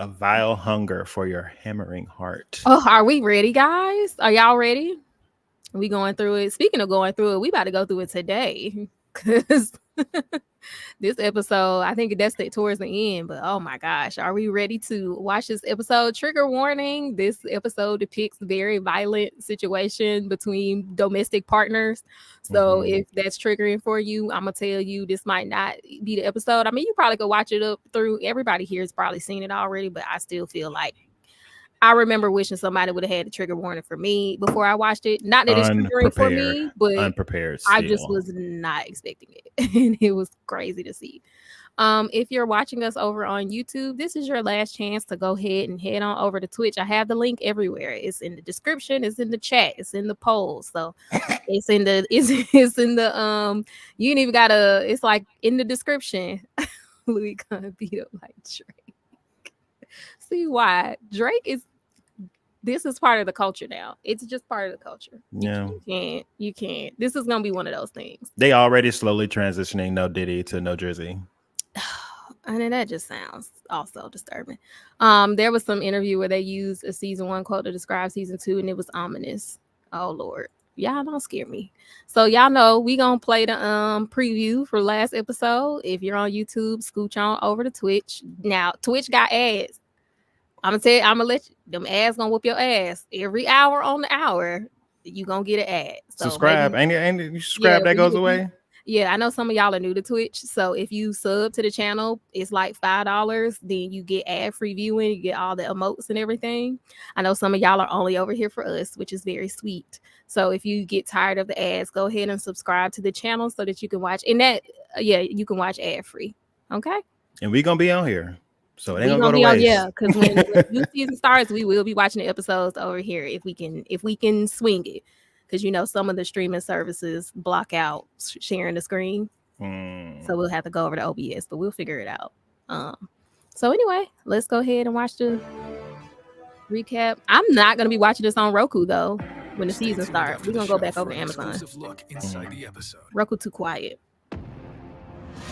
A vile hunger for your hammering heart. Oh, are we ready, guys? Are y'all ready? We going through it. Speaking of going through it, we about to go through it today because this episode, I think that's towards the end. But oh my gosh, are we ready to watch this episode? Trigger warning: this episode depicts very violent situation between domestic partners. So if that's triggering for you, I'm gonna tell you this might not be the episode. I mean, you probably could watch it up through. Everybody here has probably seen it already, but I still feel like I remember wishing somebody would have had a trigger warning for me before I watched it. Not that it's triggering for Unprepared. me, but Unprepared I just still. was not expecting it. And it was crazy to see. If you're watching us over on YouTube, this is your last chance to go ahead and head on over to Twitch. I have the link everywhere. It's in the description, it's in the chat, it's in the polls. So it's in the it's in the you ain't even gotta, it's like in the description. Louis gonna beat up like Drake. See why? Drake is, this is part of the culture now. It's just part of the culture. Yeah. You can't. This is gonna be one of those things. They already slowly transitioning No Diddy to No Jersey. And then that just sounds also disturbing. There was some interview where they used a season 1 quote to describe season 2, and it was ominous. Oh Lord. Y'all don't scare me. So y'all know we gonna play the preview for last episode. If you're on YouTube, scooch on over to Twitch. Now Twitch got ads. I'm gonna let you, them ads gonna whoop your ass every hour on the hour. You gonna get an ad. So subscribe. maybe, Ain't you subscribe that goes away? Yeah, I know some of y'all are new to Twitch. So if you sub to the channel, it's like $5. Then you get ad-free viewing, you get all the emotes and everything. I know some of y'all are only over here for us, which is very sweet. So if you get tired of the ads, go ahead and subscribe to the channel so that you can watch. And that, you can watch ad-free. Okay? And we gonna be on here. So it ain't We gonna go gonna to be on, waste. yeah, because when new season starts, we will be watching the episodes over here if we can swing it. Because you know some of the streaming services block out sharing the screen, so we'll have to go over to OBS, but we'll figure it out. So anyway, let's go ahead and watch the recap. I'm not gonna be watching this on Roku though. When the season starts, we're gonna go back over to Amazon. Roku too quiet. I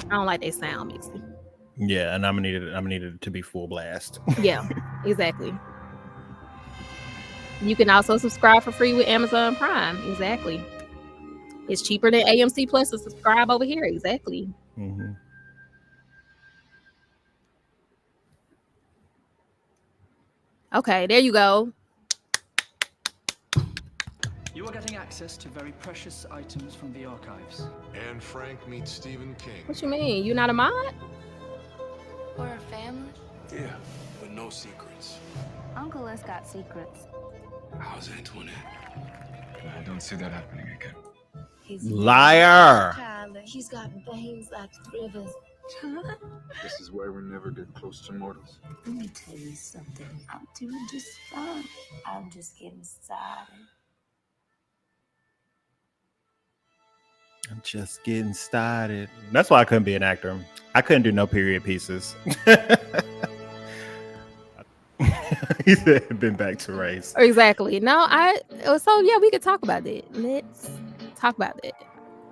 don't like their sound mixing. Yeah, and I'm gonna need it to be full blast. Yeah, exactly. You can also subscribe for free with Amazon Prime. Exactly. It's cheaper than AMC Plus to subscribe over here. Exactly. Okay, there you go. You are getting access to very precious items from the archives. And Frank meets Stephen King. What you mean? You not a mod? We're a family? Yeah, but no secrets. Uncle has got secrets. How's Antoinette? I don't see that happening again. He's Liar. Tyler. He's got veins like rivers. This is why we never get close to mortals. Let me tell you something. I'm doing just fine. I'm just getting started. I'm just getting started. That's why I couldn't be an actor. I couldn't do no period pieces. He said, "Been back to race." Exactly. No, so yeah, we could talk about it. Let's talk about it.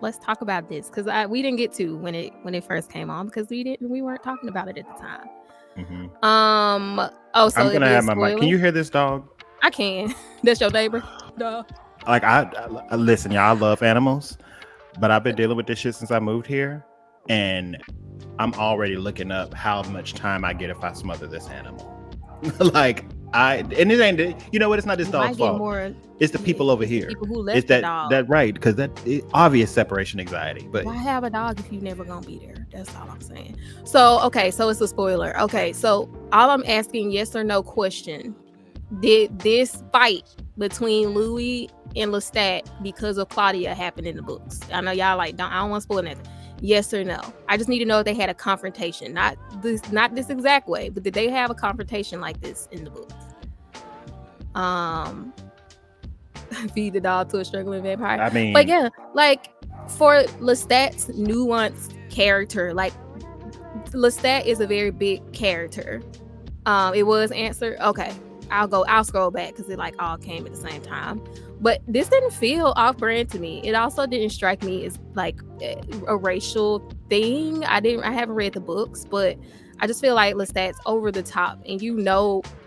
Let's talk about this because we didn't get to when it first came on because we weren't talking about it at the time. So I'm gonna have my mic. Can you hear this dog? I can. That's your neighbor dog. Like I listen, y'all. I love animals, but I've been dealing with this shit since I moved here, and I'm already looking up how much time I get if I smother this animal. Like and it ain't, you know what? It's not this dog's fault. It's the people over here. People who left it's the dog. that right? Because obvious separation anxiety. But why have a dog if you never gonna be there? That's all I'm saying. So okay, so it's a spoiler. Okay, so all I'm asking, yes or no question: did this fight between Louis and Lestat because of Claudia happen in the books? I know y'all I don't want to spoil nothing. Yes or no? I just need to know if they had a confrontation, not this exact way, but did they have a confrontation like this in the books? Feed the dog to a struggling vampire. I mean, but yeah, like for Lestat's nuanced character, like Lestat is a very big character. It was answered. Okay, I'll scroll back because it like all came at the same time. But this didn't feel off-brand to me. It also didn't strike me as like a racial thing. I haven't read the books, but I just feel like Lestat's over the top, and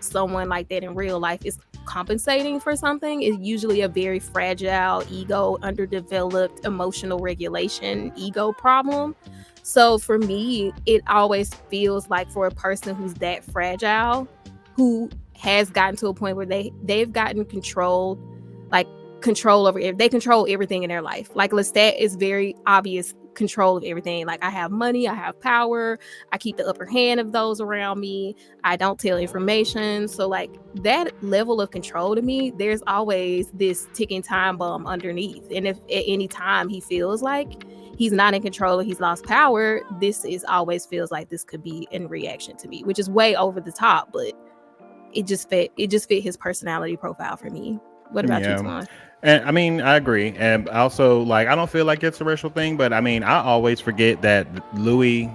someone like that in real life is compensating for something is usually a very fragile ego, underdeveloped emotional regulation ego problem. So for me, it always feels like for a person who's that fragile, who has gotten to a point where they've gotten control over it. They control everything in their life. Like Lestat is very obvious control of everything. Like, I have money, I have power, I keep the upper hand of those around me, I don't tell information. So like that level of control, to me, there's always this ticking time bomb underneath. And if at any time he feels like he's not in control or he's lost power, this is always feels like this could be in reaction to me, which is way over the top, but it just fit his personality profile for me. What about you, Twan? And I mean, I agree. And also, like, I don't feel like it's a racial thing, but I mean, I always forget that Louis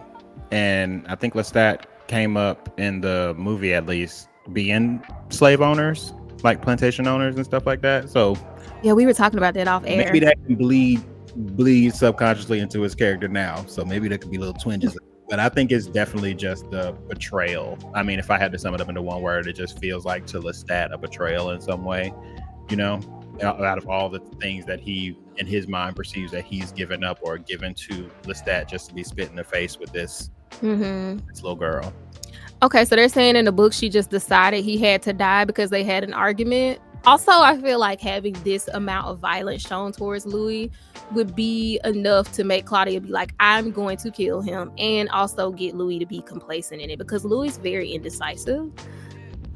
and I think Lestat came up in the movie, at least, being slave owners, like plantation owners and stuff like that. So yeah, we were talking about that off air. Maybe that can bleed subconsciously into his character now. So maybe there could be little twinges. But I think it's definitely just the betrayal. I mean, if I had to sum it up into one word, it just feels like to Lestat a betrayal in some way, you know, out of all the things that he in his mind perceives that he's given up or given to Lestat just to be spit in the face with this little girl. Okay, so they're saying in the book she just decided he had to die because they had an argument. Also, I feel like having this amount of violence shown towards Louis would be enough to make Claudia be like, I'm going to kill him, and also get Louis to be complacent in it, because Louis is very indecisive.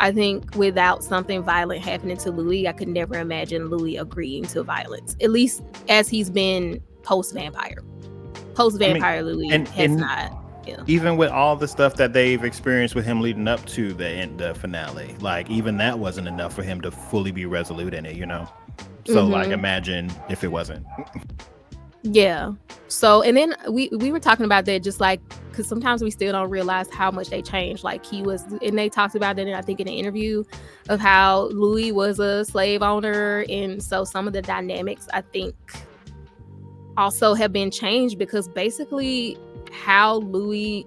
I think without something violent happening to Louis, I could never imagine Louis agreeing to violence, at least as he's been post-vampire. Post-vampire, Louis has not. Yeah. Even with all the stuff that they've experienced with him leading up to the finale, like even that wasn't enough for him to fully be resolute in it, you know? So like imagine if it wasn't. Yeah. So, and then we were talking about that, just like, because sometimes we still don't realize how much they changed. Like and they talked about that, I think in an interview, of how Louis was a slave owner. And so some of the dynamics, I think, also have been changed, because basically how Louis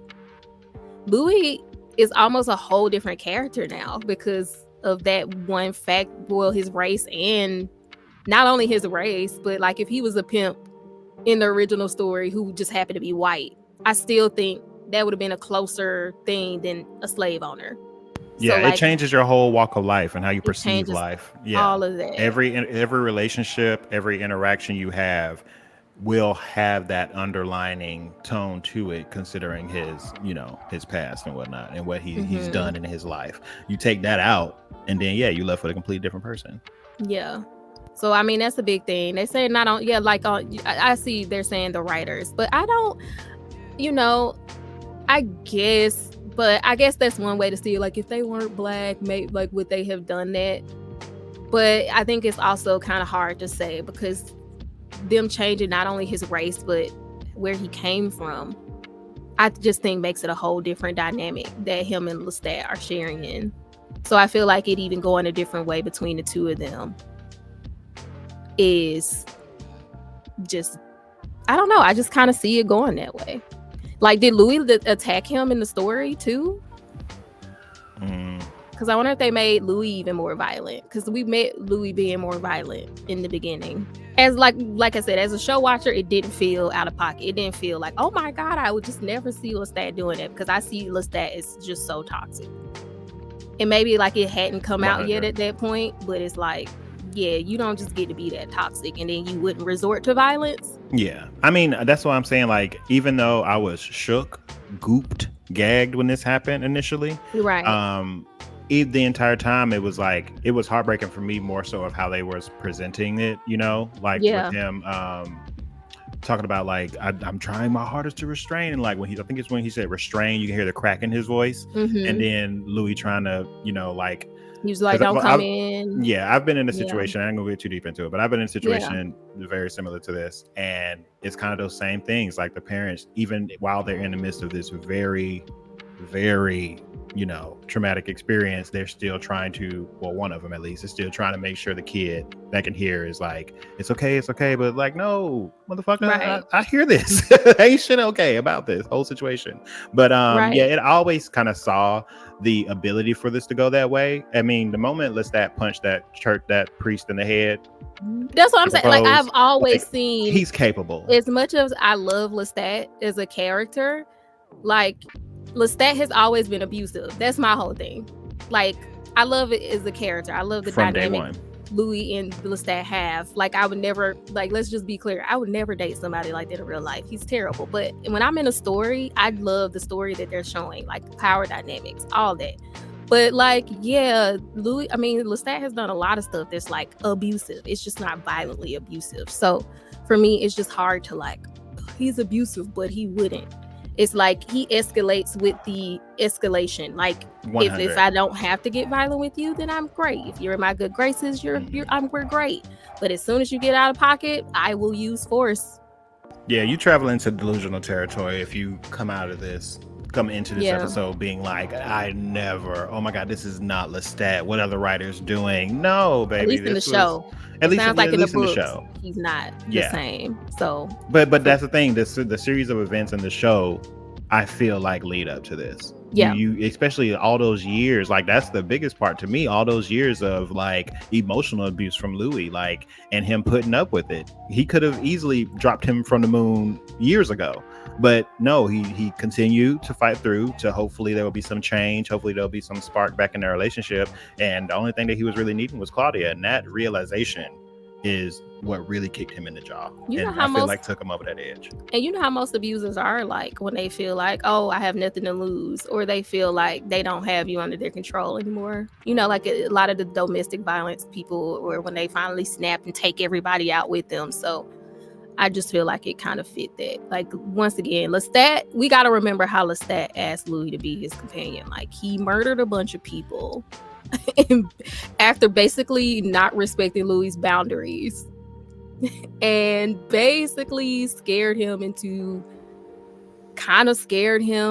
is almost a whole different character now because of that one fact. Well, his race, and not only his race, but like if he was a pimp in the original story who just happened to be white, I still think that would have been a closer thing than a slave owner. Yeah, so, like, it changes your whole walk of life and how you perceive life. Yeah, all of that. Every relationship, every interaction you have will have that underlining tone to it, considering his, you know, his past and whatnot, and what he's done in his life. You take that out, and then you left with a completely different person. Yeah. So I mean, that's a big thing. They say not on, I see they're saying the writers, but I don't, I guess that's one way to see it. Like, if they weren't black, would they have done that? But I think it's also kind of hard to say, because them changing not only his race, but where he came from, I just think makes it a whole different dynamic that him and Lestat are sharing in. So I feel like it even going a different way between the two of them is just, I don't know. I just kind of see it going that way. Like, did Louis attack him in the story too? Because I wonder if they made Louis even more violent, because we met Louis being more violent in the beginning. As like I said, as a show watcher, it didn't feel out of pocket. It didn't feel like, oh my God, I would just never see Lestat doing that, because I see Lestat as just so toxic. And maybe like it hadn't come out yet at that point, but it's like, yeah, you don't just get to be that toxic and then you wouldn't resort to violence. Yeah. I mean, that's what I'm saying. Like, even though I was shook, gooped, gagged when this happened initially, right? The entire time it was heartbreaking for me, more so of how they were presenting it, with him talking about like, I'm trying my hardest to restrain, and like when he said restrain, you can hear the crack in his voice, and then Louis trying to, he was like, don't come in. Yeah, I've been in a situation, I ain't gonna get too deep into it, but I've been in a situation very similar to this, and it's kind of those same things. Like, the parents, even while they're in the midst of this very, very traumatic experience, they're still trying to, well, one of them at least is still trying to make sure the kid that can hear is like, it's okay, but like, no, motherfucker, Right. I hear this. Ain't shit okay about this whole situation. But Right. yeah, it always kind of saw the ability for this to go that way. I mean, the moment Lestat punched that priest in the head, that's what I'm saying. Like, I've always like, seen, he's capable. as much as I love Lestat as a character, like, Lestat has always been abusive. That's my whole thing. Like, I love it as a character. I love the From day dynamic one. Louis and Lestat have. Like, I would never, like, let's just be clear, I would never date somebody like that in real life. He's terrible. But when I'm in a story, I love the story that they're showing, like power dynamics, all that. But like, yeah, Lestat has done a lot of stuff that's like abusive. It's just not violently abusive. So for me, it's just hard to like, he's abusive, but he wouldn't. It's like he escalates with the escalation. Like, 100. if I don't have to get violent with you, then I'm great. If you're in my good graces, we're great. But as soon as you get out of pocket, I will use force. Yeah, you travel into delusional territory if you come into this episode being like, I never, oh my God, this is not Lestat. What are the writers doing? No, baby. At least in the show. At least sounds like in the books, show. he's not the same. So, but that's the thing. The series of events in the show, I feel like, lead up to this. Yeah, you especially all those years, like, that's the biggest part to me. All those years of like emotional abuse from Louis, like, and him putting up with it. He could have easily dropped him from the moon years ago, but no, he continued to fight through. To hopefully there will be some change. Hopefully there'll be some spark back in their relationship. And the only thing that he was really needing was Claudia, and that realization is what really kicked him in the jaw. I feel like took him over that edge. And you know how most abusers are, like, when they feel like, oh, I have nothing to lose, or they feel like they don't have you under their control anymore. You know, like a lot of the domestic violence people, or when they finally snap and take everybody out with them. So I just feel like it kind of fit that. Like, once again, Lestat, we got to remember how Lestat asked Louis to be his companion. Like, he murdered a bunch of people after basically not respecting Louis' boundaries and basically scared him,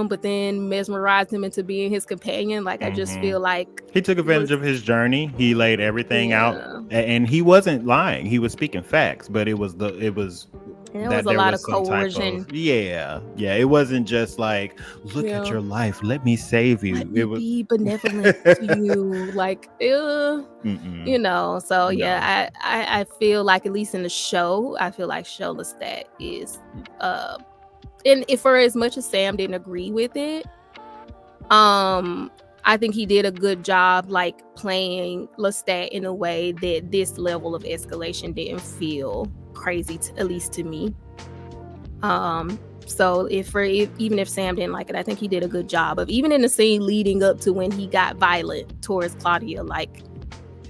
but then mesmerized him into being his companion. Like, I just feel like he took advantage of his journey. He laid everything out, and he wasn't lying. He was speaking facts, but it was there was a lot of coercion. It wasn't just like, look at your life, let me save you. Let me be benevolent to you, like, you know. So yeah, I feel like, at least in the show, I feel like Lestat is and for as much as Sam didn't agree with it, I think he did a good job, like, playing Lestat in a way that this level of escalation didn't feel crazy, at least to me. So even if Sam didn't like it, I think he did a good job of, even in the scene leading up to when he got violent towards Claudia, like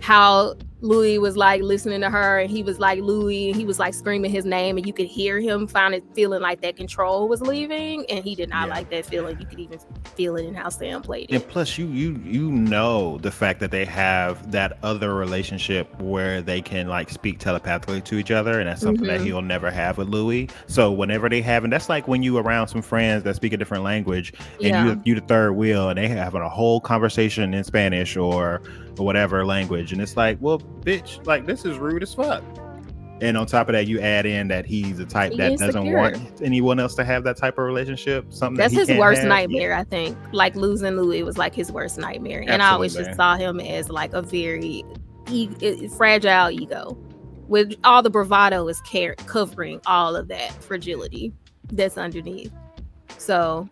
how Louis was like listening to her, and he was like Louis, and he was like screaming his name, and you could hear him feeling like that control was leaving, and he did not like that feeling. You could even feel it in how Sam played it. And plus, you know, the fact that they have that other relationship where they can like speak telepathically to each other, and that's something that he'll never have with Louis. So whenever they have, and that's like when you around some friends that speak a different language, and you the third wheel, and they having a whole conversation in Spanish or whatever language, and it's like, well, bitch, like, this is rude as fuck. And on top of that, you add in that he's a type that doesn't want anyone else to have that type of relationship. That's his worst nightmare. I think, like, losing Louis was like his worst nightmare. Absolutely. And I always just saw him as like a very fragile ego, with all the bravado is covering all of that fragility that's underneath. So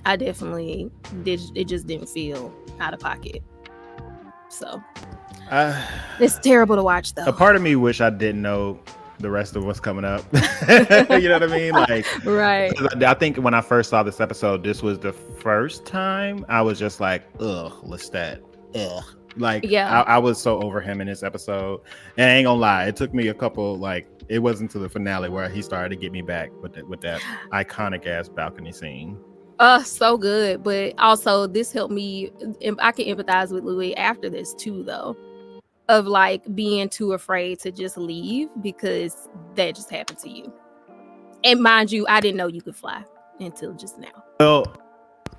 I definitely did. It just didn't feel out of pocket. So it's terrible to watch, though. A part of me wish I didn't know the rest of what's coming up. You know what I mean? Like, right. I think when I first saw this episode, this was the first time I was just like, ugh, Lestat, ugh. Like, I was so over him in this episode, and I ain't gonna lie, it took me a couple, like, it wasn't to the finale where he started to get me back with that iconic ass balcony scene. So good. But also, this helped me, I can empathize with Louis after this too, though, of like being too afraid to just leave because that just happened to you. And mind you, I didn't know you could fly until just now. Well,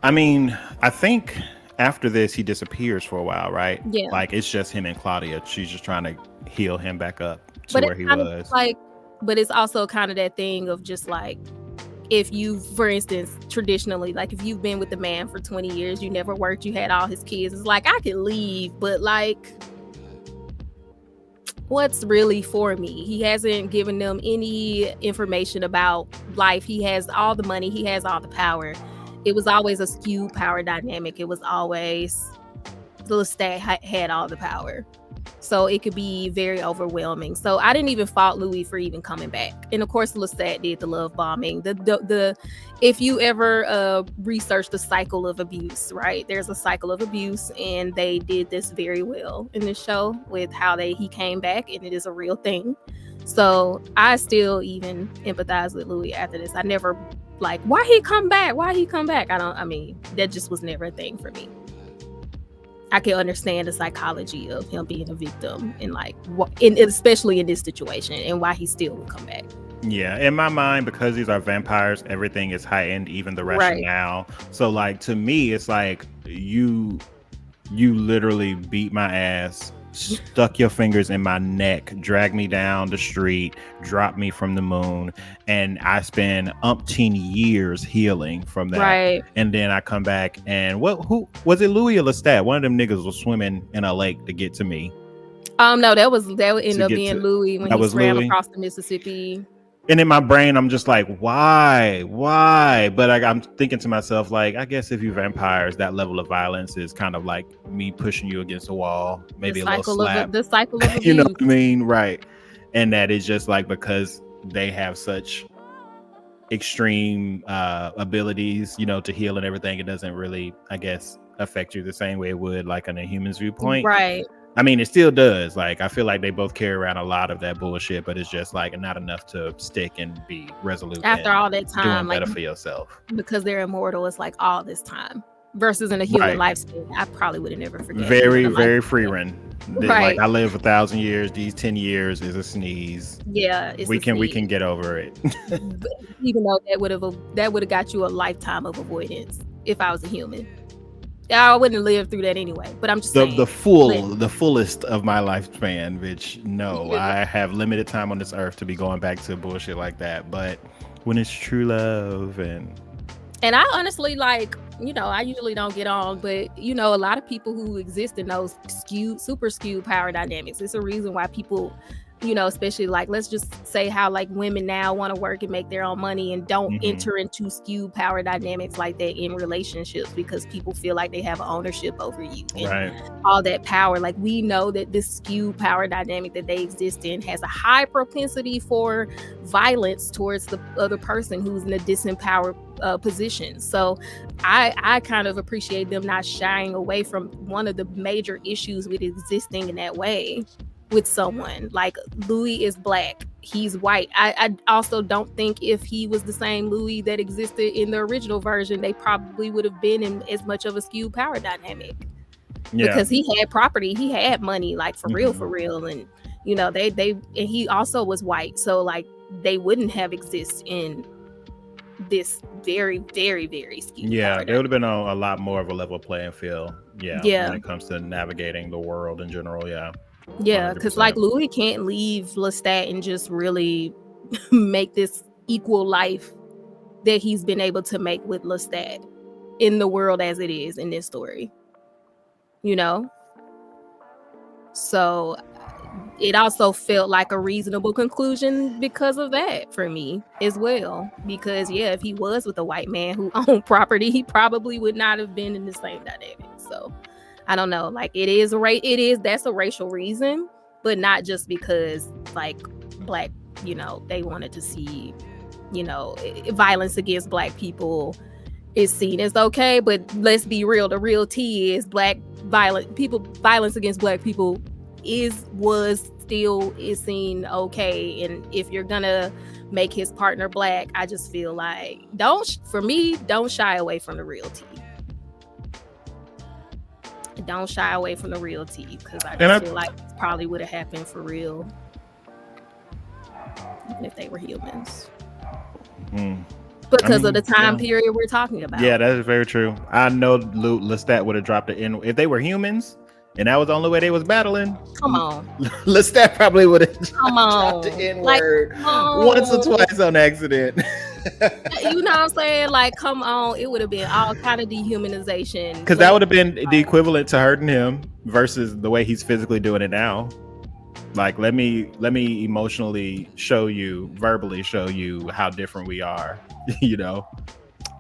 I mean, I think after this he disappears for a while, right? Yeah. Like it's just him and Claudia. She's just trying to heal him back up to But where it's he kind of was. like, but it's also kind of that thing of just like, if you, for instance, traditionally, like if you've been with the man for 20 years, you never worked, you had all his kids, it's like, I could leave, but like, what's really for me? He hasn't given them any information about life. He has all the money, he has all the power. It was always a skewed power dynamic. It was always Lestat had all the power. So it could be very overwhelming. So I didn't even fault Louis for even coming back. And of course, Lestat did the love bombing. The if you ever research the cycle of abuse, right? There's a cycle of abuse, and they did this very well in this show with how he came back, and it is a real thing. So I still even empathize with Louis after this. I never like, why he come back? Why he come back? I mean, that just was never a thing for me. I can understand the psychology of him being a victim and like, especially in this situation, and why he still would come back. Yeah, in my mind, because these are vampires, everything is heightened, even the rationale. So like to me, it's like you literally beat my ass, stuck your fingers in my neck, dragged me down the street, dropped me from the moon, and I spend umpteen years healing from that. Right. And then I come back and who was it, Louis or Lestat? One of them niggas was swimming in a lake to get to me. No, that would end up being Louis when he swam across the Mississippi. And in my brain, I'm just like, why? But I'm thinking to myself, like, I guess if you vampires, that level of violence is kind of like me pushing you against a wall, maybe a little slap. The cycle of abuse. You know what I mean? Right. And that is just like, because they have such extreme abilities, to heal and everything, it doesn't really, I guess, affect you the same way it would like on a human's viewpoint. Right. I mean, it still does. Like, I feel like they both carry around a lot of that bullshit, but it's just like not enough to stick and be resolute after all that time, doing better for yourself. Because they're immortal, it's like all this time. Versus in a human lifespan, I probably would have never forget. Very free run. Right. Like, I live 1,000 years. These 10 years is a sneeze. Yeah, we can get over it. Even though that would have got you a lifetime of avoidance if I was a human. I wouldn't have lived through that anyway, but I'm just saying. The fullest of my lifespan, which I have limited time on this earth to be going back to bullshit like that. But when it's true love and I honestly, like, I usually don't get on, but a lot of people who exist in those super skewed power dynamics, it's a reason why people, especially like, let's just say how like women now want to work and make their own money and don't enter into skewed power dynamics like that in relationships, because people feel like they have ownership over you and all that power. Like, we know that this skewed power dynamic that they exist in has a high propensity for violence towards the other person who's in a disempowered position. So I kind of appreciate them not shying away from one of the major issues with existing in that way with someone. Like, Louis is black, he's white. I also don't think if he was the same Louis that existed in the original version, they probably would have been in as much of a skewed power dynamic. Because he had property, he had money, like for real, and they and he also was white, so like they wouldn't have exist in this very, very, very skewed. There would have been a lot more of a level playing field. When it comes to navigating the world in general. Because like Louis can't leave Lestat and just really make this equal life that he's been able to make with Lestat in the world as it is in this story. So it also felt like a reasonable conclusion because of that for me as well. Because if he was with a white man who owned property, he probably would not have been in the same dynamic. So I don't know. Like, that's a racial reason, but not just because like black, they wanted to see, violence against black people is seen as okay. But let's be real. The real tea is violence against black people still is seen okay. And if you're gonna make his partner black, I just feel like don't shy away from the real tea. Don't shy away from the real tea, because I feel like it probably would have happened for real even if they were humans. because of the time period we're talking about. Yeah, that is very true. I know Lestat would have dropped the N if they were humans, and that was the only way they was battling. Come on, Lestat probably would have dropped the on. N-word once or twice on accident. You know what I'm saying? Like, come on, it would have been all kind of dehumanization. Because that would have been the equivalent to hurting him versus the way he's physically doing it now. Like, let me emotionally show you, verbally show you how different we are. You know,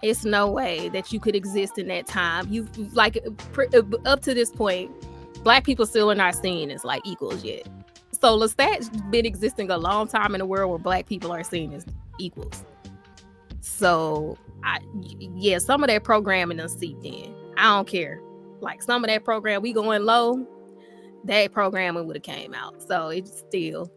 it's no way that you could exist in that time. You like up to this point, Black people still are not seen as like equals yet. So Lestat's been existing a long time in a world where Black people are seen as equals. So some of that programming done seeped in. I don't care. Like, some of that program, we going low, that programming would have came out. So it's still.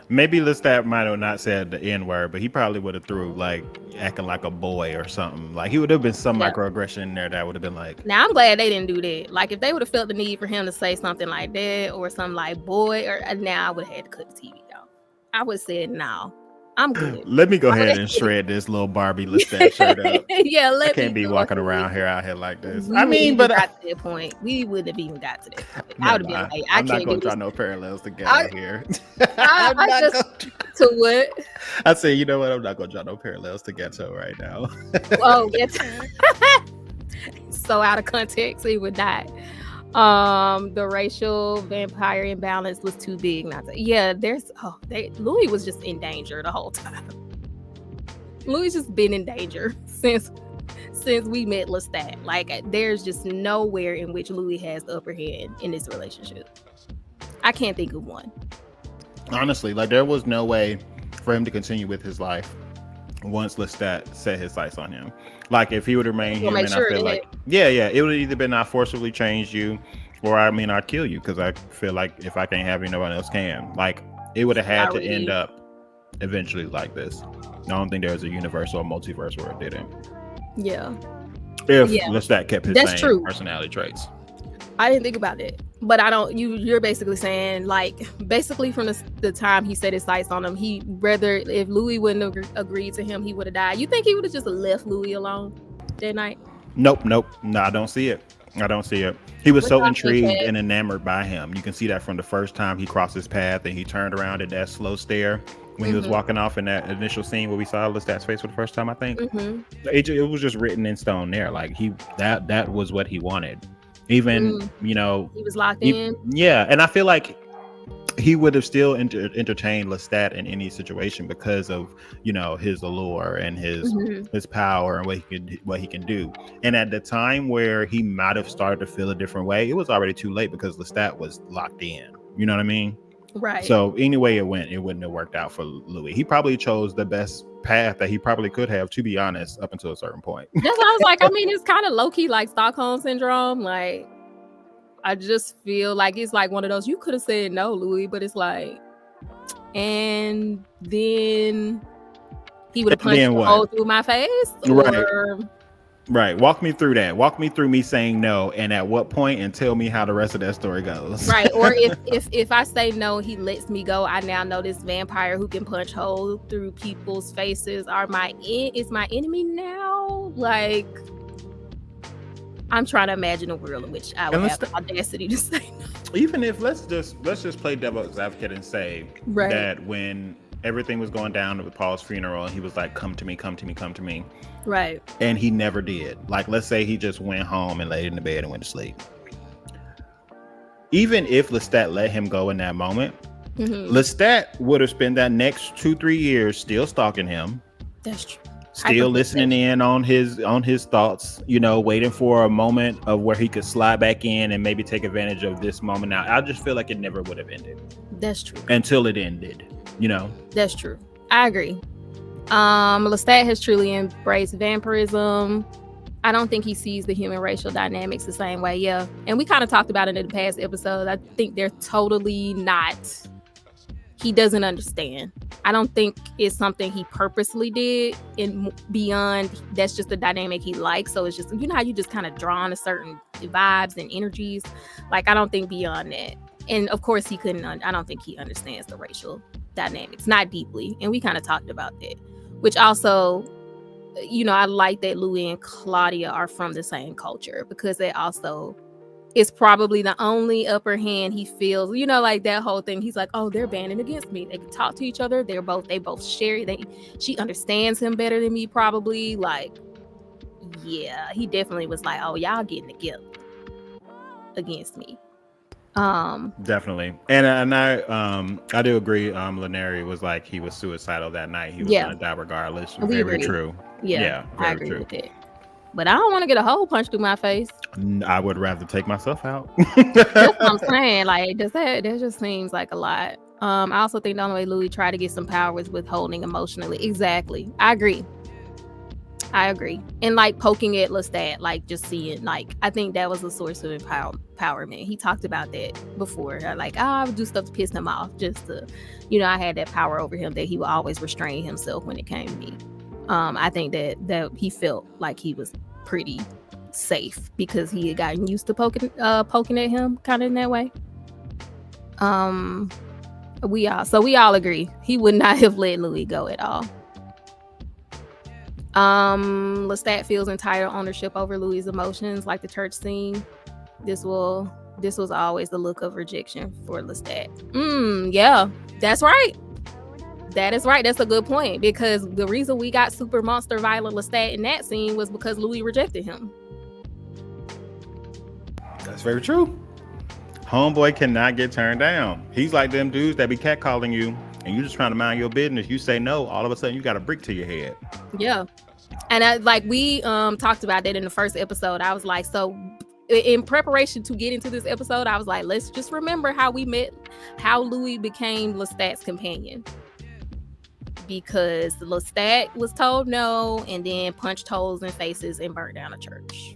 Maybe Lestat might have not said the N-word, but he probably would have threw like acting like a boy or something. Like, he would have been some microaggression in there that would have been like. Now, I'm glad they didn't do that. Like, if they would have felt the need for him to say something like that or something like boy, or now I would have had to cut the TV down. I would have said no. I'm good. Let me go ahead and shred this little Barbie Lestat shirt up. Yeah, I can't be walking around here out here like this. I mean, but got to that point, we wouldn't have even got to that point. I would have been like, I'm not going to draw no parallels together here. To what? I say, you know what? I'm not going to draw no parallels to Ghetto right now. Oh, Ghetto. So out of context, he would die. The racial vampire imbalance was too big not to. Yeah, Louis was just in danger the whole time. Louis just been in danger since we met Lestat. Like, there's just nowhere in which Louis has the upper hand in this relationship. I can't think of one. Honestly, like, there was no way for him to continue with his life once Lestat set his sights on him. Like, if he would remain human, I feel like it would have either been I forcibly change you, or I kill you, because I feel like if I can't have you, no one else can. Like, it would have had to end up eventually like this. I don't think there was a universe or a multiverse where it didn't. Yeah. If Lestat kept his same personality traits. I didn't think about it, but I don't. You're basically saying, like, basically from the time he set his sights on him, if Louis wouldn't have agreed to him, he would have died. You think he would have just left Louis alone that night? Nope. No, I don't see it. He was so intrigued and enamored by him. You can see that from the first time he crossed his path and he turned around in that slow stare when he was walking off in that initial scene where we saw Lestat's face for the first time. I think it was just written in stone there. Like, that was what he wanted. Even he was locked in. Yeah, and I feel like he would have still entertained Lestat in any situation because of his allure and his power and what he can do. And at the time where he might have started to feel a different way, it was already too late because Lestat was locked in. You know what I mean? Right. So anyway it went, it wouldn't have worked out for Louis. He probably chose the best path that he probably could have, to be honest, up until a certain point. That's what I was like. I mean, it's kind of low-key like Stockholm syndrome. Like, I just feel like it's like one of those, you could have said no, Louis, but it's like, and then he would have punched a hole through my face. Right. Walk me through that. Walk me through me saying no, and at what point, and tell me how the rest of that story goes. Right. Or if I say no, he lets me go. I now know this vampire who can punch holes through people's faces is my enemy now. Like, I'm trying to imagine a world in which I would have the audacity to say no. Even if let's just play devil's advocate and say that when everything was going down with Paul's funeral, and he was like, come to me. Right. And he never did. Like, let's say he just went home and laid in the bed and went to sleep. Even if Lestat let him go in that moment, Lestat would have spent that next 2-3 years still stalking him. That's true. Still listening in on his thoughts, waiting for a moment of where he could slide back in and maybe take advantage of this moment. Now, I just feel like it never would have ended. That's true. Until it ended, That's true. I agree. Lestat has truly embraced vampirism. I don't think he sees the human racial dynamics the same way. Yeah. And we kind of talked about it in the past episode. I think they're totally not. He doesn't understand. I don't think it's something he purposely did, and beyond, that's just the dynamic he likes. So it's just, how you just kind of drawn to certain vibes and energies. Like, I don't think beyond that. And of course I don't think he understands the racial dynamics, not deeply. And we kind of talked about that, which also you know, I like that Louis and Claudia are from the same culture, because they also is probably the only upper hand he feels, you know, like that whole thing. He's like, oh, they're banding against me. They can talk to each other. They both share. She understands him better than me, probably. Like, yeah, he definitely was like, oh, y'all getting together against me. Definitely. And I do agree. Laneri was like, he was suicidal that night. He was Yeah. gonna die regardless. We Very agree. true. Yeah, I very agree true. with that. But I don't want to get a hole punched through my face. I would rather take myself out. That's what I'm saying. Like, that just seems like a lot. I also think the only way Louis tried to get some power was withholding emotionally. Exactly. I agree. And like poking at Lestat, like just seeing, like, I think that was a source of empowerment. He talked about that before. Like, I would do stuff to piss him off, just to, you know, I had that power over him that he would always restrain himself when it came to me. I think that he felt like he was pretty safe because he had gotten used to poking at him kind of in that way. We all agree he would not have let Louis go at all. Lestat feels entire ownership over Louis' emotions, like the church scene. This was always the look of rejection for Lestat. Yeah, that's right. That is right. That's a good point, because the reason we got super monster violent Lestat in that scene was because Louis rejected him. That's very true. Homeboy cannot get turned down. He's like them dudes that be catcalling you and you just trying to mind your business. You say no, all of a sudden you got a brick to your head. Yeah. And we talked about that in the first episode. I was like, so in preparation to get into this episode, I was like, let's just remember how we met, how Louis became Lestat's companion. Because Lestat was told no and then punched holes in faces and burnt down a church.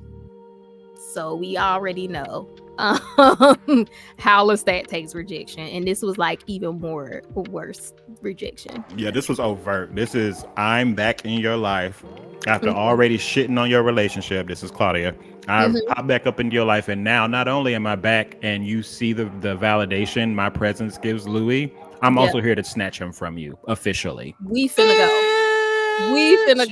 So we already know how Lestat takes rejection, and this was like even worse rejection. Yeah, this was overt. This is, I'm back in your life after already shitting on your relationship. This is Claudia. I pop back up into your life, and now not only am I back and you see the validation my presence gives Louis, I'm also here to snatch him from you officially. We finna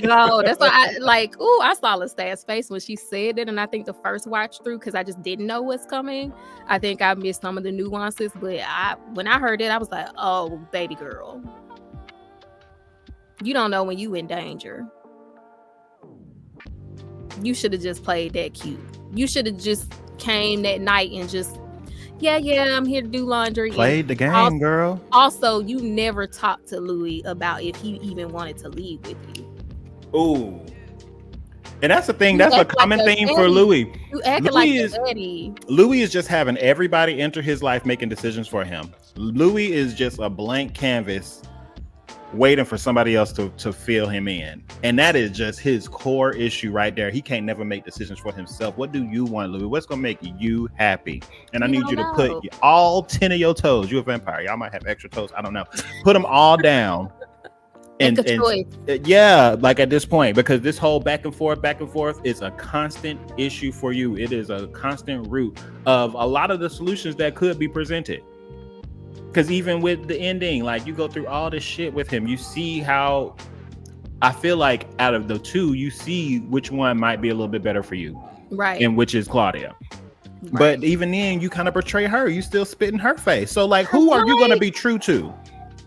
go. That's why I saw Lestat's face when she said it, and I think the first watch through, because I just didn't know what's coming, I think I missed some of the nuances, but when I heard it, I was like, oh, baby girl, you don't know when you in danger. You should have just played that cute. You should have just came that night and just, yeah, I'm here to do laundry. Played the game, girl. Also, you never talked to Louis about if he even wanted to leave with you. Ooh. And that's the thing. That's a common theme for Louis. You acting like a daddy. Louis is just having everybody enter his life making decisions for him. Louis is just a blank canvas waiting for somebody else to fill him in. And that is just his core issue right there. He can't never make decisions for himself. What do you want, Louis? What's going to make you happy? And I need you to put all 10 of your toes. You're a vampire. Y'all might have extra toes. I don't know. Put them all down. And yeah, like at this point, because this whole back and forth is a constant issue for you. It is a constant root of a lot of the solutions that could be presented. Because even with the ending, like, you go through all this shit with him, you see how, I feel like out of the two, you see which one might be a little bit better for you, right? And which is Claudia. Right. But even then, you kind of betray her. You still spit in her face. So like, who are you going to be true to?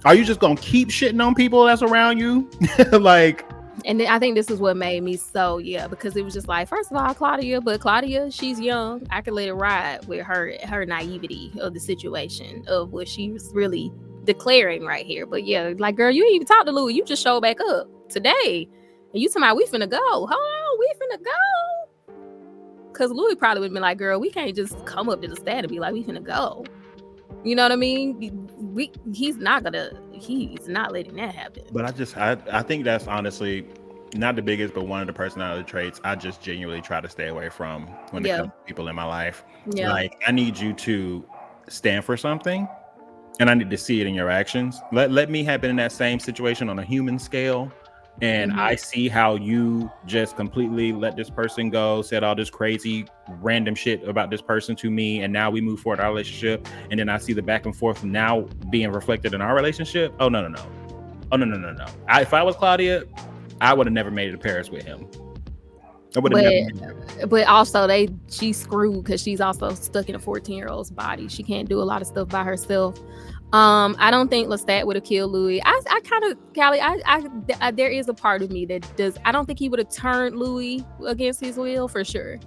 Are you just going to keep shitting on people that's around you? Like, and I think this is what made me because it was just like, first of all, Claudia, she's young. I could let it ride with her naivety of the situation of what she was really declaring right here. But yeah, like, girl, you didn't even talk to Louis. You just showed back up today. And you talking about we finna go. Hold on, we finna go. Because Louis probably would have been like, girl, we can't just come up to the stand and be like, we finna go. You know what I mean? He's not letting that happen. But I think that's honestly not the biggest, but one of the personality traits I just genuinely try to stay away from when it comes to people in my life. Yeah. Like, I need you to stand for something, and I need to see it in your actions. Let me have been in that same situation on a human scale, and I see how you just completely let this person go, said all this crazy random shit about this person to me, and now we move forward our relationship, and then I see the back and forth now being reflected in our relationship. Oh no. If I was Claudia, I would have never made it to Paris with him. I would have never. But also she's screwed because she's also stuck in a 14-year-old's body. She can't do a lot of stuff by herself. I don't think Lestat would have killed Louis. I kind of, Callie, I there is a part of me that does. I don't think he would have turned Louis against his will for sure.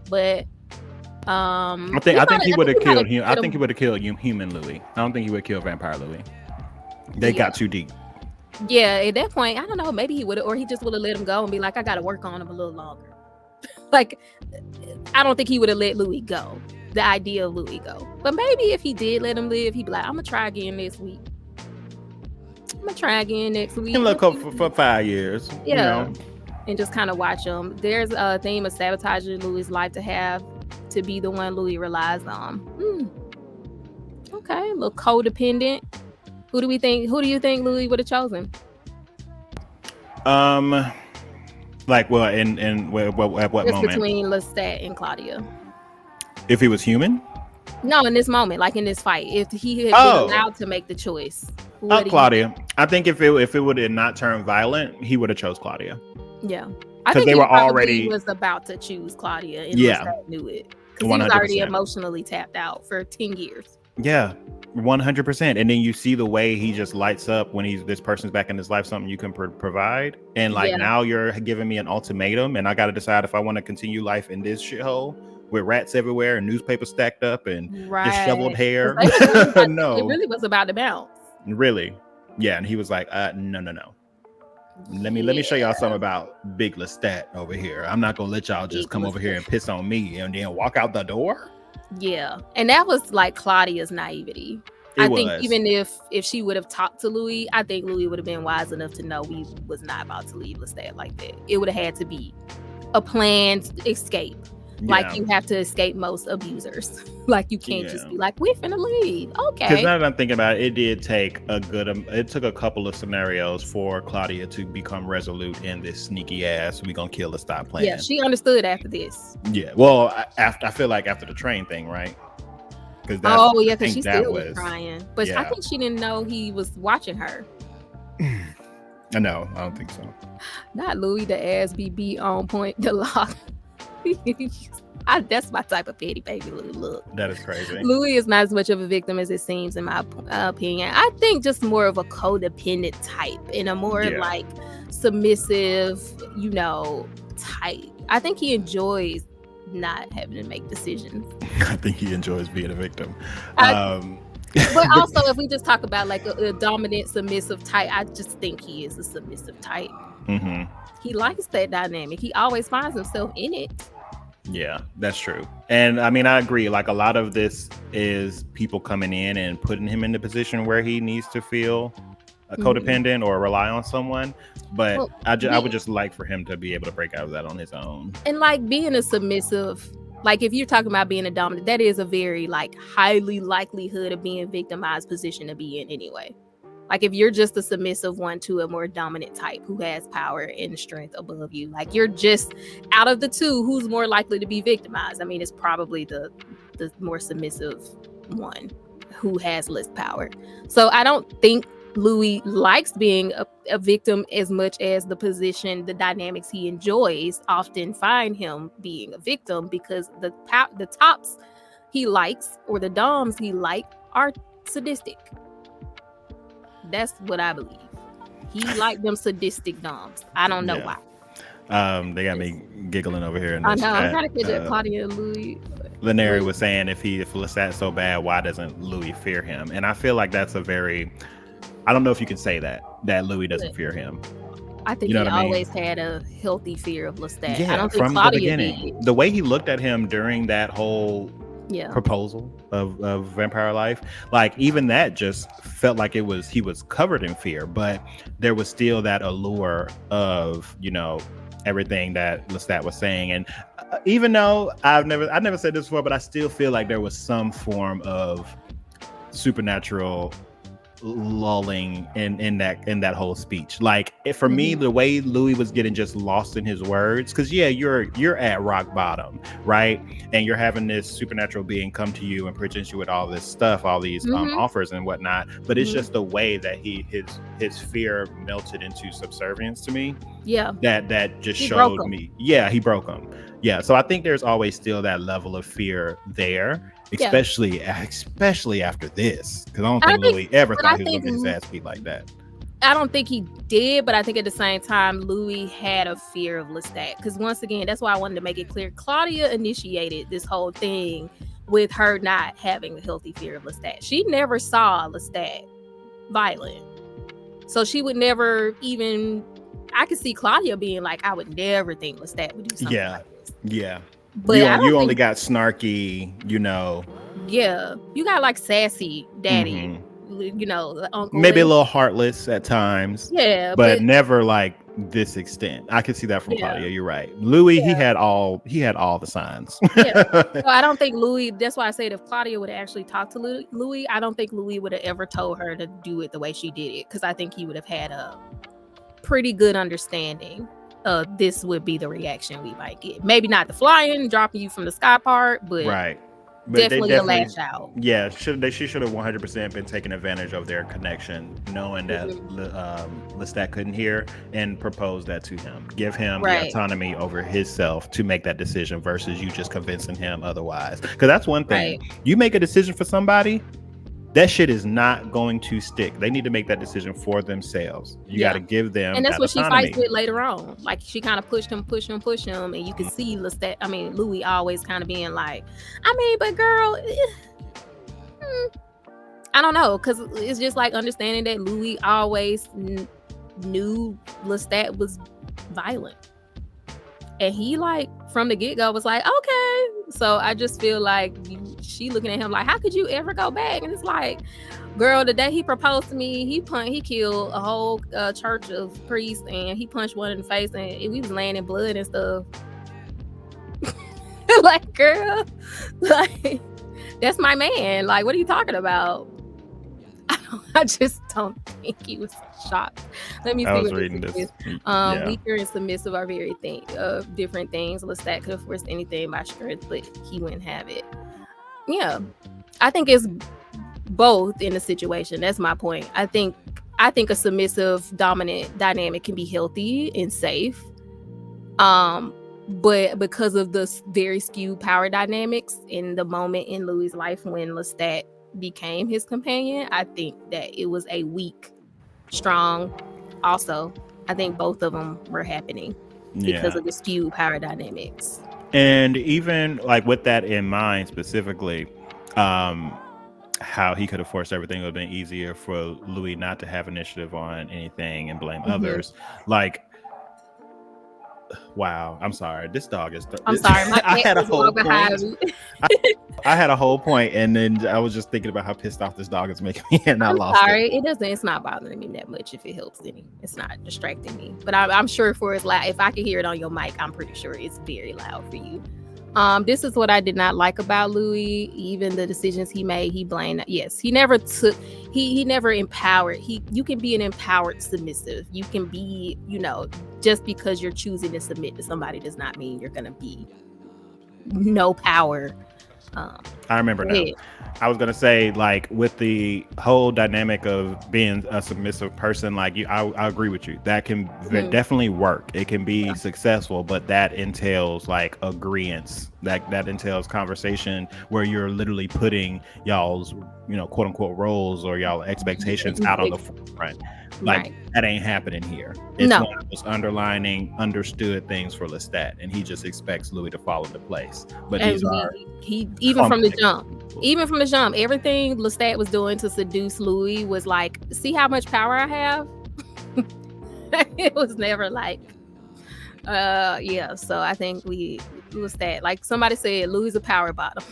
But I think he would have killed him. I think he would have killed human Louis. I don't think he would kill vampire Louis. They got too deep. Yeah, at that point, I don't know. Maybe he would have, or he just would have let him go and be like, I got to work on him a little longer. Like, I don't think he would have let Louis go. The idea of Louis go. But maybe if he did let him live, he'd be like, I'm gonna try again next week. I'm gonna try again next week. He look up for 5 years. Yeah. You know? And just kind of watch him. There's a theme of sabotaging Louis' life to be the one Louis relies on. Okay, a little codependent. Who do you think Louis would have chosen? Like, well, at what Just moment? Between Lestat and Claudia. If he was human? No, in this moment, like in this fight, if he had been allowed to make the choice. Claudia. I think if it would have not turned violent, he would have chose Claudia. Yeah, I think they he were already was about to choose Claudia, and Lestat knew it because he was already emotionally tapped out for 10 years. Yeah, 100%. And then you see the way he just lights up when this person's back in his life, something you can provide. And now you're giving me an ultimatum, and I got to decide if I want to continue life in this shithole with rats everywhere and newspapers stacked up and disheveled hair. No, it really was about to bounce. Really, yeah. And he was like, no. Let me show y'all something about Big Lestat over here. I'm not gonna let y'all just come over here and piss on me and then walk out the door. Yeah, and that was like Claudia's naivety. I think even if she would have talked to Louis, I think Louis would have been wise enough to know he was not about to leave Lestat like that. It would have had to be a planned escape. Like you have to escape most abusers. Like you can't just be like, we're finna leave. Okay. Because now that I'm thinking about it, it did take it took a couple of scenarios for Claudia to become resolute in this sneaky ass, we gonna kill Lestat plan. Yeah, she understood after this. Yeah, well, I feel like after the train thing, right? Because she still was crying. But I think she didn't know he was watching her. No, I don't think so. Not Louis, the ass be beat on point, the lock. That's my type of petty baby look. That is crazy. Louis is not as much of a victim as it seems, in my opinion. I think just more of a codependent type and a more like submissive, type. I think he enjoys not having to make decisions. I think he enjoys being a victim. But also, if we just talk about like a dominant, submissive type, I just think he is a submissive type. Mm-hmm. He likes that dynamic. He always finds himself in it. Yeah, that's true. And I mean, I agree. Like a lot of this is people coming in and putting him in the position where he needs to feel codependent or rely on someone. But I would just like for him to be able to break out of that on his own. And like being a submissive, like if you're talking about being a dominant, that is a very like highly likelihood of being victimized position to be in anyway. Like if you're just a submissive one to a more dominant type who has power and strength above you, like you're just out of the two, who's more likely to be victimized? I mean, it's probably the more submissive one who has less power. So I don't think Louis likes being a victim as much as the position, the dynamics he enjoys often find him being a victim, because the tops he likes or the doms he like are sadistic. That's what I believe. He liked them sadistic doms. I don't know why. They got me giggling over here. I know. I'm trying to catch up Claudia and Louis. Lenary was saying if Lestat's so bad, why doesn't Louis fear him? And I feel like that's a very, I don't know if you can say that Louis doesn't fear him. I think he always had a healthy fear of Lestat. Yeah, I don't think from Claudia the beginning. did. The way he looked at him during that whole proposal of vampire life, like even that just felt like he was covered in fear, but there was still that allure of everything that Lestat was saying. And even though I never said this before, but I still feel like there was some form of supernatural lulling in that whole speech. Like for me, Mm-hmm. the way Louis was getting just lost in his words, because yeah, you're at rock bottom, right? And you're having this supernatural being come to you and present you with all this stuff, all these Mm-hmm. offers and whatnot. But it's Mm-hmm. just the way that his fear melted into subservience to me. Yeah. That just He broke showed 'em. me. Yeah, he broke them. Yeah, so I think there's always still that level of fear there, Yeah. especially after this, because I don't I think think, Louis ever but thought I he was think gonna get his ass beat like that. I don't think he did, but I think at the same time, Louis had a fear of Lestat. Because once again, that's why I wanted to make it clear. Claudia initiated this whole thing with her not having a healthy fear of Lestat. She never saw Lestat violent. So she would never even, I could see Claudia being like, I would never think Lestat would do something Yeah, like this. yeah. But I don't You only think, got snarky, you know, yeah, you got like sassy daddy, mhm. you know, the uncle. Maybe a and- little heartless at times, Yeah, but but never like this extent. I could see that from yeah. Claudia. You're right. Louis, Yeah. he had all the signs. Yeah. So I don't think Louis, that's why I said if Claudia would have actually talked to Louis, I don't think Louis would have ever told her to do it the way she did it. Because I think he would have had a pretty good understanding of this would be the reaction we might get. Maybe not the flying, dropping you from the sky part, but Right. But definitely a lash out. Yeah, she should have 100% been taking advantage of their connection, knowing that Lestat couldn't hear, and propose that to him. Give him the Right. autonomy over himself to make that decision versus you just convincing him otherwise. Because that's one thing. Right. You make a decision for somebody, that shit is not going to stick. They need to make that decision for themselves. You Yeah. got to give them And that's that what she autonomy. fights with later on. Like she kind of pushed him, and you can see Louis always kind of being like, I mean, but girl, I don't know, because it's just like understanding that Louis always knew Lestat was violent, and he like from the get-go was like, okay. So I just feel like she looking at him like, how could you ever go back? And it's like, girl, the day he proposed to me, he killed a whole church of priests, and he punched one in the face, and we was laying in blood and stuff. Like, girl, like that's my man. Like, what are you talking about? I just don't think he was shocked. Let me see. I was what reading this this. is. Yeah. Weaker and submissive are very different things. Lestat could have forced anything by strength, but he wouldn't have it. Yeah, I think it's both in the situation. That's my point. I think a submissive dominant dynamic can be healthy and safe. But because of the very skewed power dynamics in the moment in Louis' life when Lestat became his companion, I think that it was a weak, strong. Also, I think both of them were happening because of the skewed power dynamics. And even like with that in mind specifically, how he could have forced everything, would have been easier for Louis not to have initiative on anything and blame others. Like, wow, I'm sorry. This dog is. I'm sorry. My I had a whole behind point. me. I had a whole point, and then I was just thinking about how pissed off this dog is making me, and I lost Sorry, it. It's not bothering me that much if it helps any. It's not distracting me. But I'm sure for it's loud. If I can hear it on your mic, I'm pretty sure it's very loud for you. This is what I did not like about Louis. Even the decisions he made, he blamed. Yes, he never empowered. You can be an empowered submissive. You can be, just because you're choosing to submit to somebody does not mean you're gonna be no power. I remember now. I was gonna say, like, with the whole dynamic of being a submissive person, like I agree with you. That can definitely work. It can be successful, but that entails like agreeance. That entails conversation where you're literally putting y'all's, quote unquote roles or y'all expectations out on the forefront. Like that ain't happening here. It's one of those underlining, understood things for Lestat, and he just expects Louis to fall into place. But he even from the jump, everything Lestat was doing to seduce Louis was like, see how much power I have. It was never like, So I think Lestat, like somebody said, Louis a power bottom.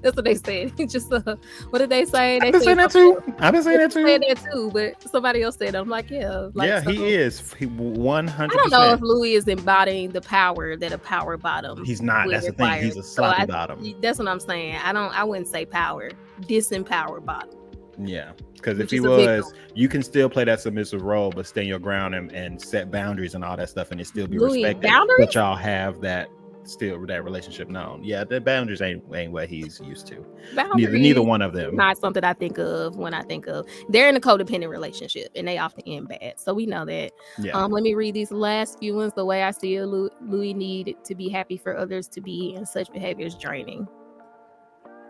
That's what they said. Just what did they say? I've been saying that too. Said that too, but somebody else said it. I'm like, yeah. He is. He 100%. I don't know if Louis is embodying the power that a power bottom. He's not. That's require. The thing. He's a sloppy bottom. That's what I'm saying. I wouldn't say power. Disempowered bottom. Yeah, because if Which he is a big was, you can still play that submissive role, but stand your ground and set boundaries and all that stuff, and it still be Louis, respected. boundaries? But y'all have that relationship known. Yeah, the boundaries ain't what he's used to. Neither one of them. Not something I think of when I think of. They're in a codependent relationship, and they often end bad. So we know that. Yeah. Let me read these last few ones. The way I see it, Louis needed to be happy for others to be, and such behavior is draining.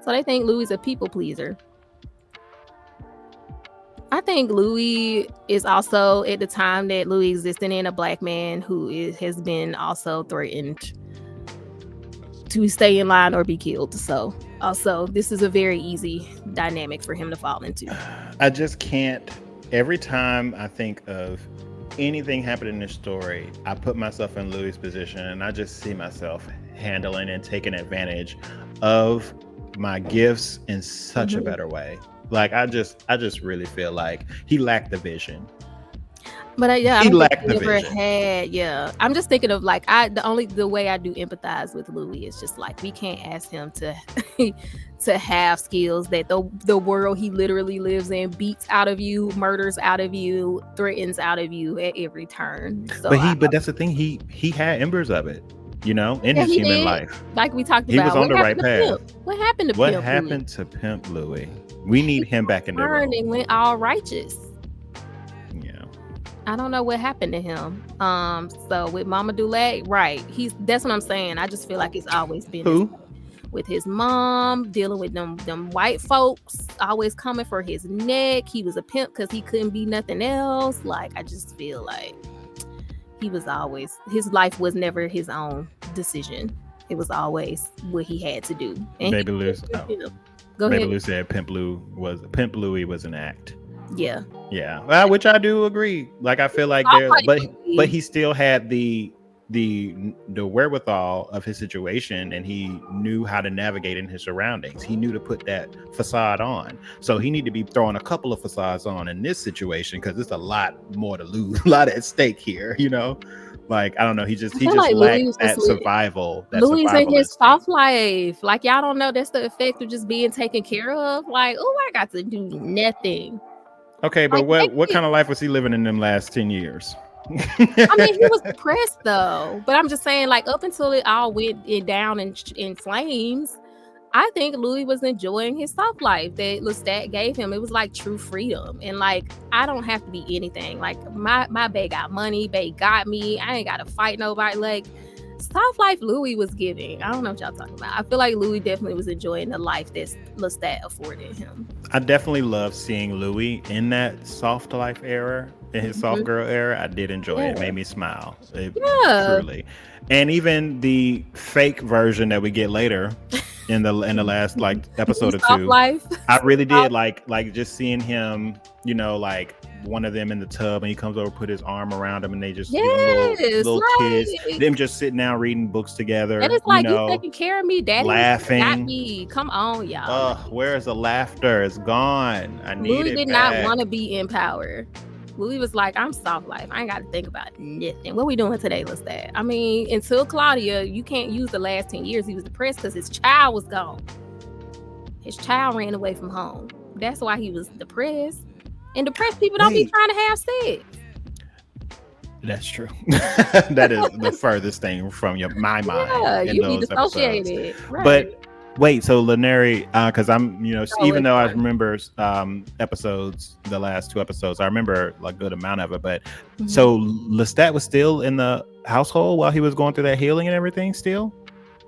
So they think Louis is a people pleaser. I think Louis is also, at the time that Louis existed in, a black man who has been also threatened to stay in line or be killed. So also, this is a very easy dynamic for him to fall into. I just can't. Every time I think of anything happening in this story, I put myself in Louis' position, and I just see myself handling and taking advantage of my gifts in such a better way. Like I just really feel like he lacked the vision. But I He don't lacked think the he ever vision. had. Yeah, I'm just thinking of like the way I do empathize with Louis is just like we can't ask him to to have skills that the world he literally lives in beats out of you, murders out of you, threatens out of you at every turn. So But that's the thing. He had embers of it, in yeah, his he human did. life. Like we talked He about, was on the right path. What happened to What Pimp happened to Pimp Louis? We need him back in the Louis? room. And went all righteous. Yeah. I don't know what happened to him. So with Mama Dulé, right? That's what I'm saying. I just feel like it's always been this way. With his mom, dealing with them white folks, always coming for his neck. He was a pimp because he couldn't be nothing else. Like I just feel like his life was never his own decision. It was always what he had to do. And Baby Lou. Go Baby ahead. Lou said Pimp Louis was an act. Yeah. Yeah. Well, which I do agree. Like I feel like but he still had the wherewithal of his situation, and he knew how to navigate in his surroundings. He knew to put that facade on. So he need to be throwing a couple of facades on in this situation because it's a lot more to lose, a lot at stake here, Like I don't know, he just lacked that survival. Louis in his soft life. Like y'all don't know that's the effect of just being taken care of. Like, oh, I got to do nothing. Okay, but what kind of life was he living in them last 10 years? I mean, he was depressed though. But I'm just saying, like, up until it all went down in flames, I think Louis was enjoying his soft life that Lestat gave him. It was like true freedom. And like, I don't have to be anything. Like my bae got money, bae got me. I ain't got to fight nobody. Like soft life Louis was giving. I don't know what y'all talking about. I feel like Louis definitely was enjoying the life that Lestat afforded him. I definitely love seeing Louis in that soft life era, in his soft girl era. I did enjoy it. It made me smile. Truly. And even the fake version that we get later in the last like episode or two, life. I really did like just seeing him, like one of them in the tub, and he comes over, put his arm around him, and they just give him little kids. Them just sitting down reading books together. And it's like you taking care of me, daddy. Laughing. Got me. Come on, y'all. Where's the laughter? It's gone. I need Louis it did back. not want to be in power. Louis was like, I'm soft life. I ain't got to think about nothing. What we doing today, Lestat? I mean, until Claudia, you can't use the last 10 years. He was depressed because his child was gone. His child ran away from home. That's why he was depressed. And depressed people don't be trying to have sex. That's true. That is the furthest thing from my mind. Yeah, in you those be dissociated. Right. But wait, so Laneri, because I'm, even though I remember episodes, the last 2 episodes, I remember like a good amount of it. But so Lestat was still in the household while he was going through that healing and everything still?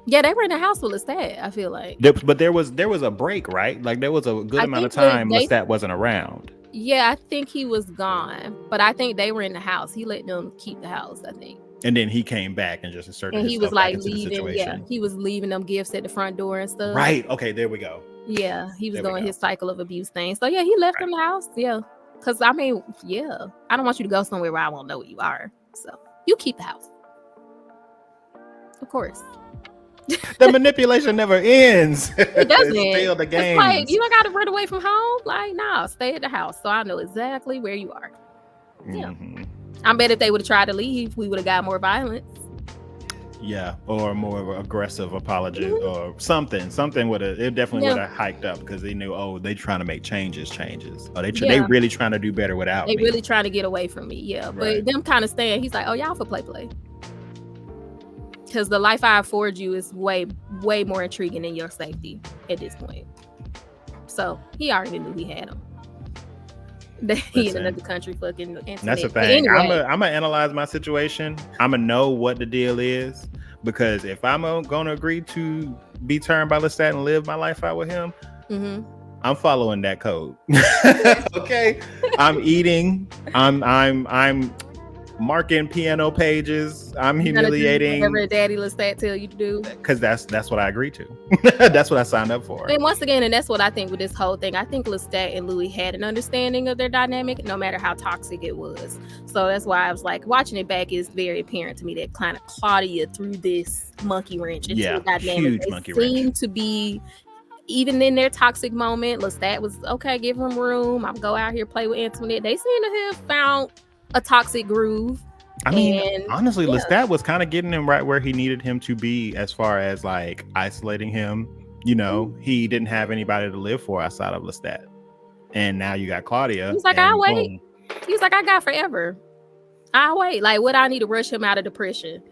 Yeah, they were in the house with Lestat, I feel like. But there was a break, right? Like there was a good amount of time Lestat wasn't around. Yeah, I think he was gone, but I think they were in the house. He let them keep the house, I think. And then he came back and just inserted and he himself was like back into the leaving, situation. he was leaving them gifts at the front door and stuff. Right. Okay, there we go. Yeah, he was doing his cycle of abuse thing. So yeah, he left them the house. Yeah. Because I mean, yeah, I don't want you to go somewhere where I won't know where you are. So you keep the house. Of course. The manipulation never ends. It doesn't. It's still the game. Like, you don't got to run away from home. Like, no, stay at the house. So I know exactly where you are. Yeah. I bet if they would have tried to leave, we would have got more violence. Yeah, or more of an aggressive apology or something would have, it definitely would have hiked up because they knew, oh, they trying to make changes. Or they really trying to do better without they me. really trying to get away from me. Yeah, but them kind of staying. He's like, oh, y'all for play. Because the life I afford you is way more intriguing than your safety at this point. So he already knew he had him. He in another country fucking internet. That's the thing. Anyway, I'm gonna analyze my situation. I'm gonna know what the deal is, because if I'm gonna agree to be turned by Lestat and live my life out with him, I'm following that code. Okay, I'm eating. I'm marking piano pages. I'm humiliating. Whatever Daddy Lestat tell you to do, because that's what I agreed to. That's what I signed up for. And once again, and that's what I think with this whole thing. I think Lestat and Louis had an understanding of their dynamic, no matter how toxic it was. So that's why I was like, watching it back is very apparent to me that kind of Claudia threw this monkey wrench into the dynamic. Huge monkey wrench. Seemed to be, even in their toxic moment, Lestat was okay, give him room. I'll go out here, play with Antoinette. They seem to have found a toxic groove. I mean, honestly, Lestat was kind of getting him right where he needed him to be, as far as like isolating him. You know, he didn't have anybody to live for outside of Lestat, and now you got Claudia. He's like, I'll wait. He's like, I got forever. I'll wait. Like, what I need to rush him out of depression?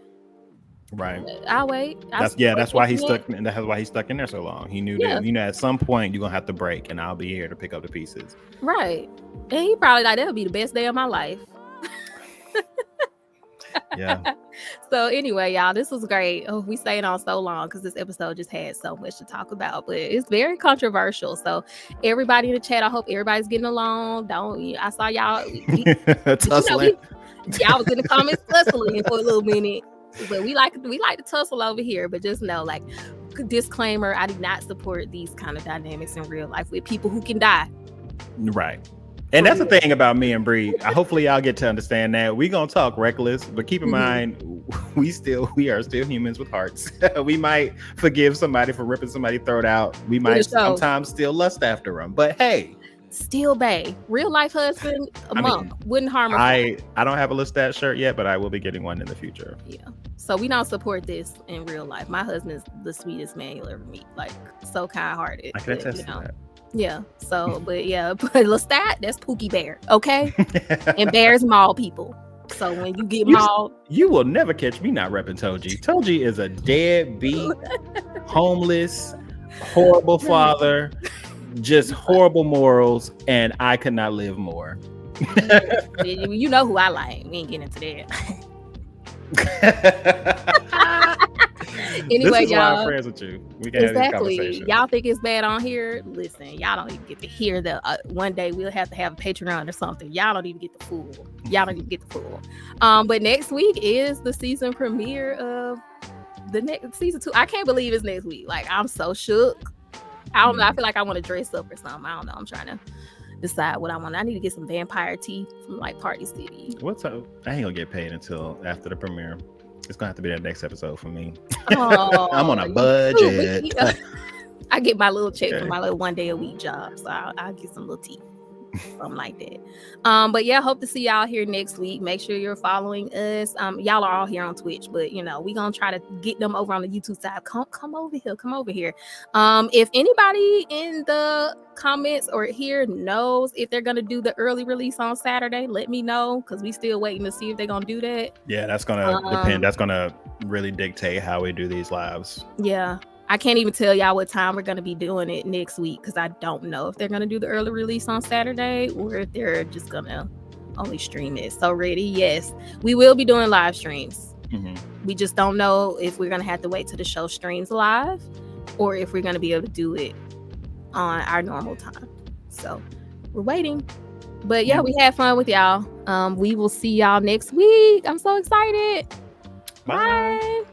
Right. I'll wait. That's why he's stuck. And that's why he's stuck in there so long. He knew that, you know, at some point you're gonna have to break, and I'll be here to pick up the pieces. Right. And he probably like, that'll be the best day of my life. Yeah. So anyway, y'all, this was great. Oh, we stayed on so long because this episode just had so much to talk about, but it's very controversial. So everybody in the chat, I hope everybody's getting along. I saw y'all tussling. Y'all was in the comments tussling for a little minute, but we like to tussle over here. But just know, like, disclaimer: I do not support these kind of dynamics in real life with people who can die. Right. And that's the thing about me and Bree. Hopefully y'all get to understand that. We gonna talk reckless, but keep in mind, we are still humans with hearts. We might forgive somebody for ripping somebody's throat out. We might sometimes still lust after them. But hey, still bae. Real life husband, monk. Wouldn't harm her. I don't have a Lestat shirt yet, but I will be getting one in the future. Yeah. So we don't support this in real life. My husband's the sweetest man you'll ever meet. Like, so kind-hearted. I can attest to that. Yeah. So, but Lestat, that's Pookie Bear, okay? And bears maul people. So when you get mauled, you will never catch me not repping Toji. Toji is a deadbeat, homeless, horrible father, just horrible morals, and I could not live more. You know who I like. We ain't getting into that. Anyway, this is y'all, why I'm friends with you. We can have these conversations. Y'all think it's bad on here? Listen, y'all don't even get to hear the. One day we'll have to have a Patreon or something. Y'all don't even get the fool. But next week is the season premiere of the next season 2. I can't believe it's next week. Like, I'm so shook. I don't know. I feel like I want to dress up or something. I don't know. I'm trying to decide what I want. I need to get some vampire tea from like Party City. What's up? I ain't gonna get paid until after the premiere. It's gonna have to be that next episode for me. Oh, I'm on a budget. I get my little check for my little 1 day a week job, so I'll get some little tea, something like that. But yeah, hope to see y'all here next week. Make sure you're following us. Y'all are all here on Twitch, but you know we gonna try to get them over on the YouTube side. Come over here. If anybody in the comments or here knows if they're gonna do the early release on Saturday, let me know, because we still waiting to see if they're gonna do that. Yeah, that's gonna depend. That's gonna really dictate how we do these lives. Yeah, I can't even tell y'all what time we're gonna be doing it next week, because I don't know if they're gonna do the early release on Saturday or if they're just gonna only stream it. So ready? Yes, we will be doing live streams. We just don't know if we're gonna have to wait till the show streams live or if we're gonna be able to do it on our normal time. So we're waiting. But yeah, we had fun with y'all. We will see y'all next week. I'm so excited. Bye.